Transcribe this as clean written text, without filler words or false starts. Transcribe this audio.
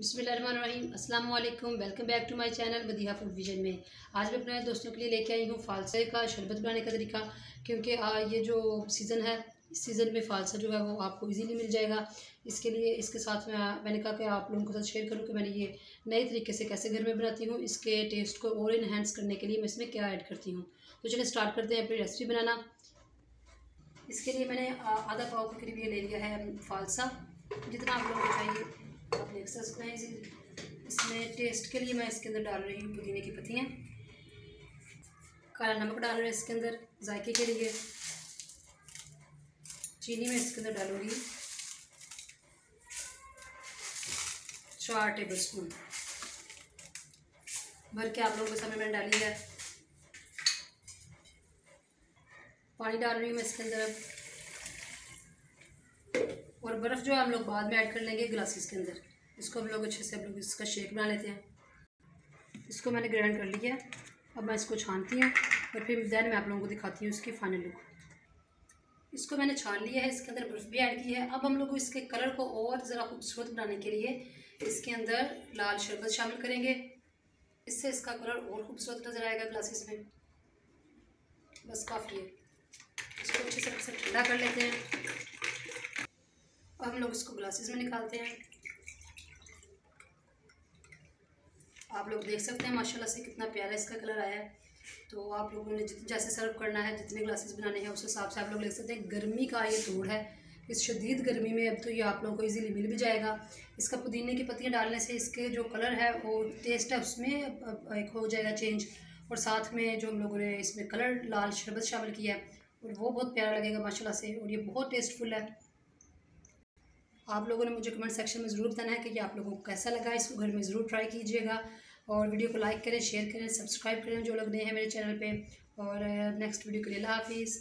बिस्मिल्लाहिर्रहमानिर्रहीम, अस्सलाम वालेकुम। Welcome back to my channel Madiha Food Vision में। आज मैं अपने दोस्तों के लिए लेके आई हूँ फालसे का शरबत बनाने का तरीका, क्योंकि ये जो सीज़न है, इस सीज़न में फालसा जो है वो आपको इजीली मिल जाएगा। इसके लिए इसके साथ मैंने कहा कि आप लोगों के साथ शेयर करूँ कि मैंने ये नए तरीके से कैसे घर में बनाती हूँ। इसके टेस्ट को और इन्हेंस करने के लिए मैं इसमें क्या ऐड करती हूँ। तो चलिए स्टार्ट करते हैं अपनी रेसिपी बनाना। इसके लिए मैंने आधा पाव के करीब ये ले लिया है फालसा। जितना आप लोगों को चाहिए आप ले सकते हैं। इसमें टेस्ट के लिए मैं इसके अंदर डाल रही हूँ पुदीने की पत्तियाँ, काला नमक डाल रहे हैं इसके अंदर जायके के लिए, चीनी में इसके अंदर डालूंगी 4 टेबलस्पून भर के आप लोगों के सामने मैंने डाली है। पानी डाल रही हूँ मैं इसके अंदर, और बर्फ़ जो हम लोग बाद में ऐड कर लेंगे ग्लासेस के अंदर। इसको हम लोग अच्छे से इसका शेक बना लेते हैं। इसको मैंने ग्राइंड कर लिया है। अब मैं इसको छानती हूँ और फिर देन मैं आप लोगों को दिखाती हूँ इसकी फाइनल लुक। इसको मैंने छान लिया है, इसके अंदर बर्फ़ भी ऐड की है। अब हम लोग इसके कलर को और ज़रा खूबसूरत बनाने के लिए इसके अंदर लाल शरबत शामिल करेंगे। इससे इसका कलर और खूबसूरत नज़र आएगा ग्लासेस में। बस काफ़ी है। इसको अच्छे से ठंडा कर लेते हैं। अब हम लोग इसको ग्लासेस में निकालते हैं। आप लोग देख सकते हैं माशाल्लाह से कितना प्यारा इसका कलर आया है। तो आप लोगों ने जैसे सर्व करना है, जितने ग्लासेस बनाने हैं उस हिसाब से आप लोग ले सकते हैं। गर्मी का ये दौर है, इस शदीद गर्मी में अब तो ये आप लोगों को इजीली मिल भी जाएगा। इसका पुदीने की पत्तियां डालने से इसके जो कलर है वो टेस्ट है उसमें एक हो जाएगा चेंज, और साथ में जो हम लोगों ने इसमें कलर लाल शरबत शामिल किया है और वो बहुत प्यारा लगेगा माशाल्लाह से, और ये बहुत टेस्टफुल है। आप लोगों ने मुझे कमेंट सेक्शन में ज़रूर बताना है कि ये आप लोगों को कैसा लगा। इसको घर में ज़रूर ट्राई कीजिएगा और वीडियो को लाइक करें, शेयर करें, सब्सक्राइब करें जो लोग नए हैं मेरे चैनल पे। और नेक्स्ट वीडियो के लिए अल्लाह हाफिज़।